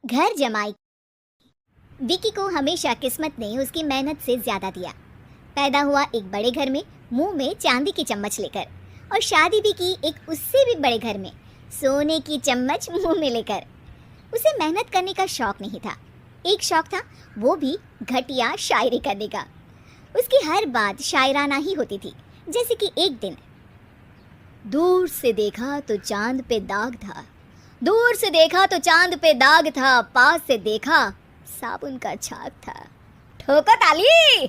घर जमाई। विकी को हमेशा किस्मत ने उसकी मेहनत से ज्यादा दिया। पैदा हुआ एक बड़े घर में, मुंह में चांदी की चम्मच लेकर, और शादी भी की एक उससे भी बड़े घर में, सोने की चम्मच मुंह में लेकर। उसे मेहनत करने का शौक नहीं था, एक शौक था, वो भी घटिया शायरी करने का। उसकी हर बात शायराना ही होती थी। जैसे कि एक दिन, दूर से देखा तो चांद पे दाग था, दूर से देखा तो चांद पे दाग था, पास से देखा साबुन का छाग था। ठोको ताली।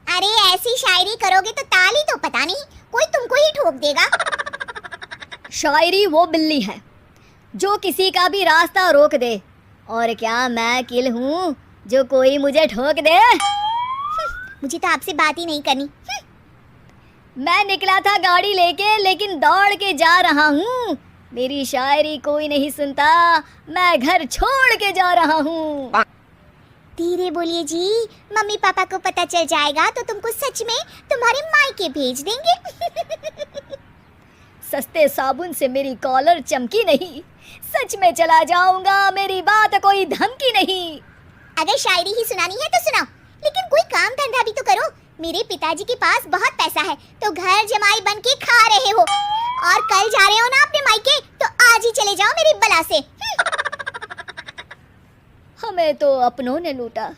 अरे ऐसी शायरी करोगे तो ताली तो पता नहीं, कोई तुमको ही ठोक देगा। शायरी वो बिल्ली है जो किसी का भी रास्ता रोक दे, और क्या मैं किल हूँ जो कोई मुझे ठोक दे। मुझे तो आपसे बात ही नहीं करनी। मैं निकला था गाड़ी लेके, लेकिन दौड़ के जा रहा हूँ। मेरी शायरी कोई नहीं सुनता, मैं घर छोड़ के जा रहा हूँ। धीरे बोलिए जी, मम्मी पापा को पता चल जाएगा तो तुमको सच में तुम्हारे मायके भेज देंगे। सस्ते साबुन से मेरी कॉलर चमकी नहीं, सच में चला जाऊंगा, मेरी बात कोई धमकी नहीं। अगर शायरी ही सुनानी है तो सुनाओ, लेकिन कोई काम धंधा भी तो करो। मेरे पिताजी के पास बहुत पैसा है, तो घर जमाई बन के खा रहे हो, और कल जा रहे हो ना अपने मायके, तो आज ही चले जाओ मेरी बला से। हमें तो अपनों ने लूटा,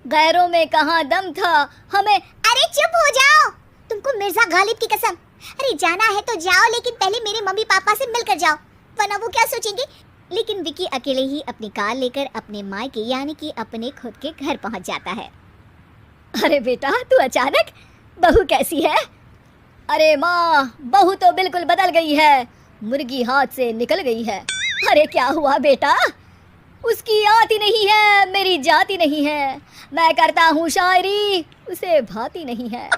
गैरों में कहाँ दम था हमें। अरे चुप हो जाओ, तुमको मिर्जा गालिब की कसम। अरे जाना है तो जाओ, लेकिन पहले मेरे मम्मी पापा से मिलकर जाओ, वरना वो क्या सोचेंगे। लेकिन विकी अकेले ही अपनी कार लेकर अपने मायके यानी कि अपने खुद के घर पहुंच जाता है। अरे बेटा, तू अचानक, बहू कैसी है? अरे माँ, बहू तो बिल्कुल बदल गई है, मुर्गी हाथ से निकल गई है। अरे क्या हुआ बेटा? उसकी आती नहीं है, मेरी जाती नहीं है, मैं करता हूँ शायरी, उसे भाती नहीं है।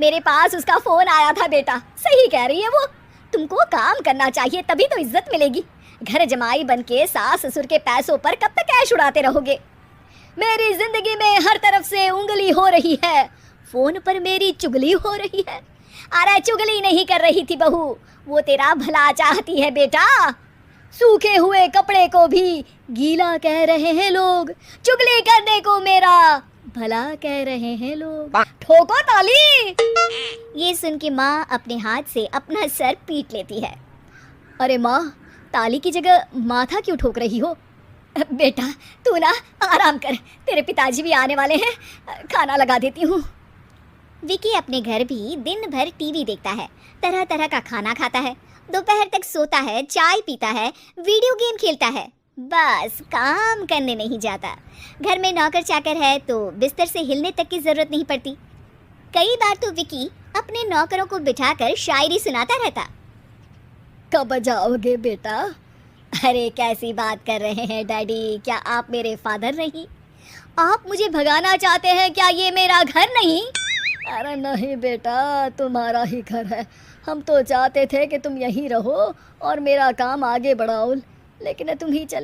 मेरे पास उसका फोन आया था बेटा, सही कह रही है वो, तुमको काम करना चाहिए तभी तो इज्जत मिलेगी। घर जमाई बनके सास ससुर के पैसों पर कब तक ऐश उड़ाते रहोगे? मेरी जिंदगी में हर तरफ से उंगली हो रही है, फोन पर मेरी चुगली हो रही है। अरे चुगली नहीं कर रही थी बहू, वो तेरा भला चाहती है बेटा। सूखे हुए कपड़े को भी गीला कह रहे हैं लोग, चुगली करने को मेरा भला कह रहे हैं लोग। ठोको ताली। ये सुन के माँ अपने हाथ से अपना सर पीट लेती है। अरे माँ, ताली की जगह माथा क्यों ठोक रही हो? बेटा तू ना आराम कर, तेरे पिताजी भी आने वाले हैं, खाना लगा देती हूँ। विकी अपने घर भी दिन भर टीवी देखता है, तरह तरह का खाना खाता है, दोपहर तक सोता है, चाय पीता है, वीडियो गेम खेलता है, बस काम करने नहीं जाता। घर में नौकर चाकर है तो बिस्तर से हिलने तक की जरूरत नहीं पड़ती। कई बार तो विकी अपने नौकरों को बिठाकर शायरी सुनाता रहता। कब जाओगे बेटा? अरे कैसी बात कर रहे हैं डैडी, क्या आप मेरे फादर नहीं? आप मुझे भगाना चाहते हैं क्या? ये मेरा घर नहीं। अरे नहीं बेटा, तुम्हारा ही घर है, हम तो चाहते थे कि तुम यहीं रहो और मेरा काम आगे बढ़ाओ, लेकिन तुम ही चले